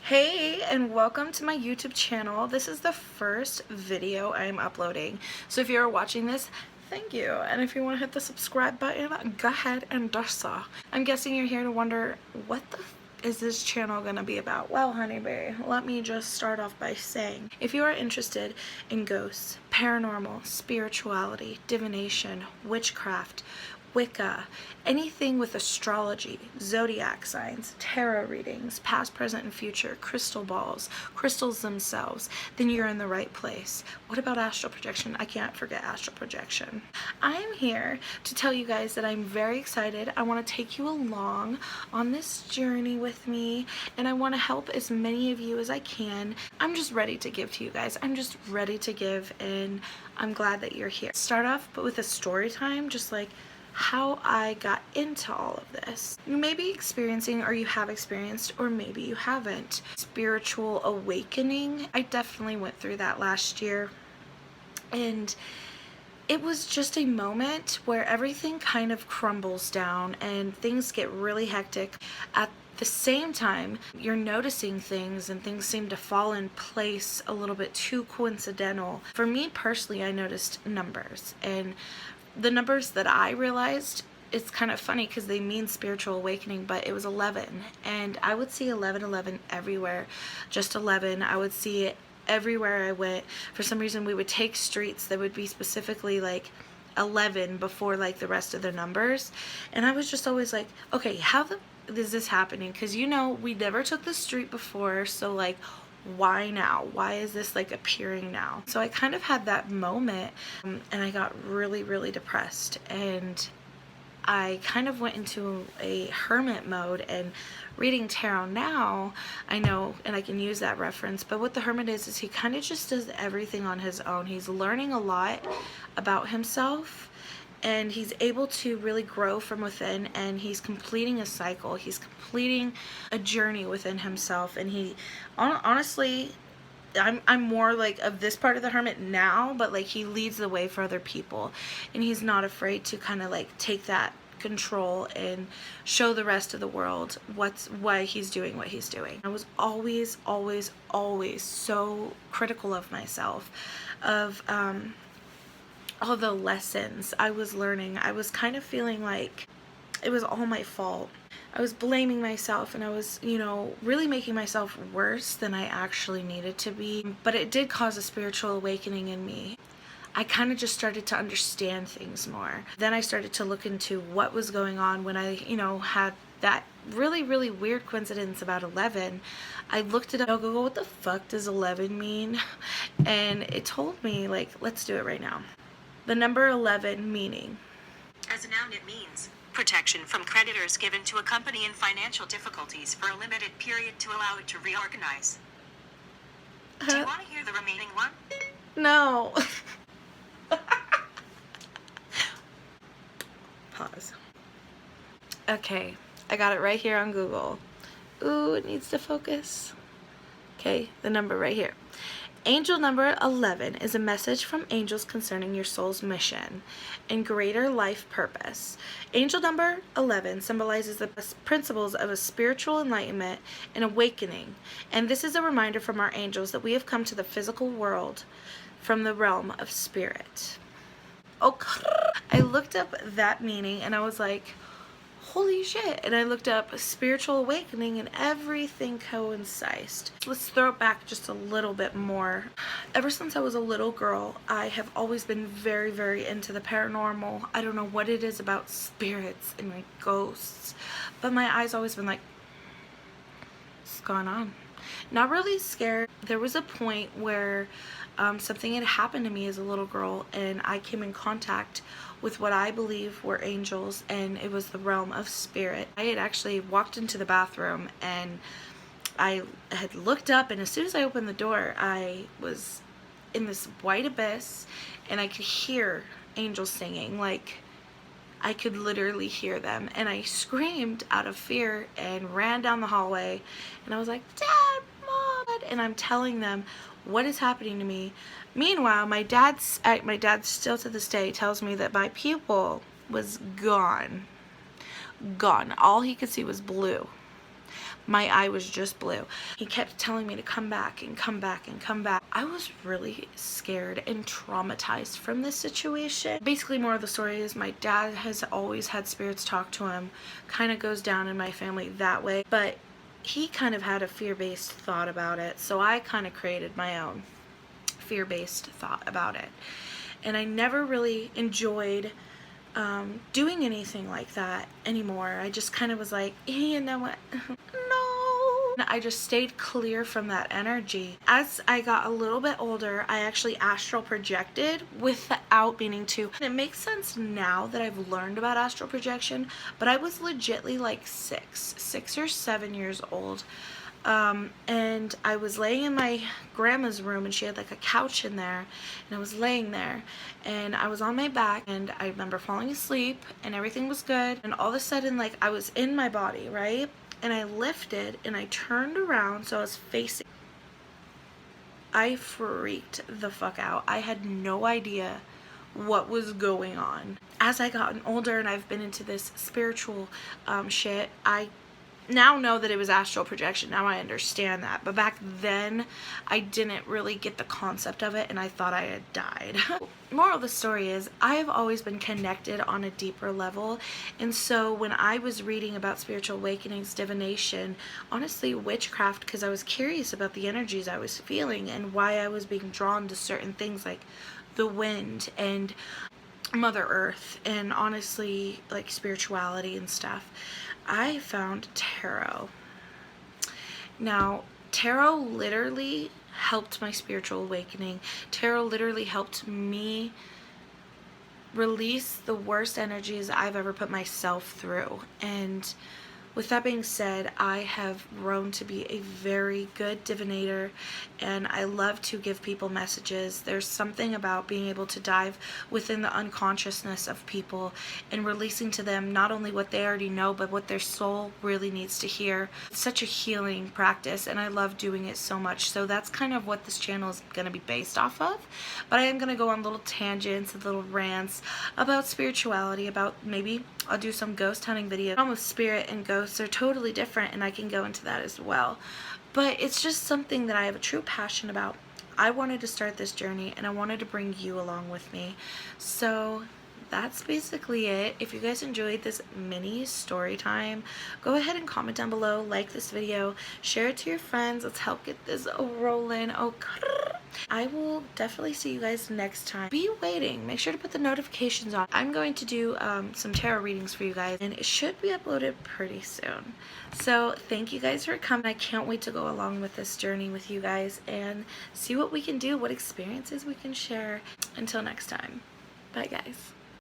Hey, and welcome to my YouTube channel. This is the first video I am uploading. So if you're watching this, thank you. And if you want to hit the subscribe button, go ahead and do so. I'm guessing you're here to wonder, what the is this channel gonna be about? Well, honeybee, let me just start off by saying, if you are interested in ghosts, paranormal, spirituality, divination, witchcraft, Wicca, anything with astrology, zodiac signs, tarot readings, past, present, and future, crystal balls, crystals themselves, then you're in the right place. What about astral projection? I can't forget astral projection. I am here to tell you guys that I'm very excited. I want to take you along on this journey with me, and I want to help as many of you as I can. I'm just ready to give to you guys. I'm just ready to give, and I'm glad that you're here. Start off but with a story time, just like how I got into all of this. You may be experiencing, or you have experienced, or maybe you haven't, spiritual awakening. I definitely went through that last year, and it was just a moment where everything kind of crumbles down and things get really hectic. At the same time, you're noticing things and things seem to fall in place a little bit too coincidental. For me personally, I noticed numbers, and the numbers that I realized, it's kind of funny because they mean spiritual awakening, but it was 11, and I would see 1111 everywhere. Just 11. I would see it everywhere I went. For some reason, we would take streets that would be specifically like 11 before like the rest of the numbers, and I was just always like, okay, how is this happening? Because we never took the street before, so like, why now? Why is this like appearing now? So I kind of had that moment, and I got really, really depressed, and I kind of went into a hermit mode. And reading tarot now, I know, and I can use that reference, but what the hermit is he kind of just does everything on his own. He's learning a lot about himself, and he's able to really grow from within, and he's completing a cycle. He's completing a journey within himself, and he honestly, I'm more like of this part of the hermit now, but like he leads the way for other people, and he's not afraid to kind of like take that control and show the rest of the world why he's doing what he's doing. I was always so critical of myself, of all the lessons I was learning. I was kind of feeling like it was all my fault. I was blaming myself, and I was, really making myself worse than I actually needed to be. But it did cause a spiritual awakening in me. I kind of just started to understand things more. Then I started to look into what was going on when I, had that really, really weird coincidence about 11. I looked it up on Google, what the fuck does 11 mean? And it told me, like, let's do it right now. The number 11 meaning. As a noun, it means protection from creditors given to a company in financial difficulties for a limited period to allow it to reorganize. Do you want to hear the remaining one? No. Pause. Okay, I got it right here on Google. Ooh, it needs to focus. Okay, the number right here. Angel number 11 is a message from angels concerning your soul's mission and greater life purpose. Angel number 11 symbolizes the principles of a spiritual enlightenment and awakening, and this is a reminder from our angels that we have come to the physical world from the realm of spirit. Oh, I looked up that meaning, and I was like, holy shit. And I looked up spiritual awakening, and everything coincides. Let's throw it back just a little bit more. Ever since I was a little girl, I have always been very, very into the paranormal. I don't know what it is about spirits and like ghosts, but my eyes always been like, what's going on? Not really scared. There was a point where something had happened to me as a little girl, and I came in contact with what I believe were angels, and it was the realm of spirit. I had actually walked into the bathroom, and I had looked up, and as soon as I opened the door, I was in this white abyss, and I could hear angels singing. Like, I could literally hear them, and I screamed out of fear and ran down the hallway, and I was like, Dad, Mom, and I'm telling them what is happening to me. Meanwhile, my dad still to this day tells me that my pupil was gone. All he could see was blue. my eye was just blue. He kept telling me to come back and come back and come back. I was really scared and traumatized from this situation. Basically, more of the story is my dad has always had spirits talk to him. Kind of goes down in my family that way, but he kind of had a fear-based thought about it, so I kind of created my own fear-based thought about it. And I never really enjoyed doing anything like that anymore. I just kind of was like, you know what, no. I just stayed clear from that energy. As I got a little bit older, I actually astral projected without meaning to. It makes sense now that I've learned about astral projection, but I was legitly like 6 or 7 years old. And I was laying in my grandma's room, and she had like a couch in there, and I was laying there, and I was on my back, and I remember falling asleep, and everything was good, and all of a sudden, like, I was in my body, right, and I lifted, and I turned around, so I was facing. I freaked the fuck out. I had no idea what was going on. As I gotten older and I've been into this spiritual shit, I now know that it was astral projection. Now I understand that. But back then, I didn't really get the concept of it, and I thought I had died. Moral of the story is, I've always been connected on a deeper level. And so when I was reading about spiritual awakenings, divination, honestly witchcraft, because I was curious about the energies I was feeling and why I was being drawn to certain things like the wind and Mother Earth, and honestly like spirituality and stuff, I found tarot. Now, tarot literally helped my spiritual awakening. Tarot literally helped me release the worst energies I've ever put myself through. And with that being said, I have grown to be a very good divinator, and I love to give people messages. There's something about being able to dive within the unconsciousness of people and releasing to them not only what they already know, but what their soul really needs to hear. It's such a healing practice, and I love doing it so much. So that's kind of what this channel is going to be based off of. But I am going to go on little tangents and little rants about spirituality, about maybe I'll do some ghost hunting videos. Almost spirit and ghosts are totally different, and I can go into that as well. But it's just something that I have a true passion about. I wanted to start this journey, and I wanted to bring you along with me. So that's basically it. If you guys enjoyed this mini story time, go ahead and comment down below, like this video, share it to your friends. Let's help get this rolling. Oh, I will definitely see you guys next time. Be waiting. Make sure to put the notifications on. I'm going to do some tarot readings for you guys, and it should be uploaded pretty soon. So thank you guys for coming. I can't wait to go along with this journey with you guys and see what we can do, what experiences we can share. Until next time. Bye, guys.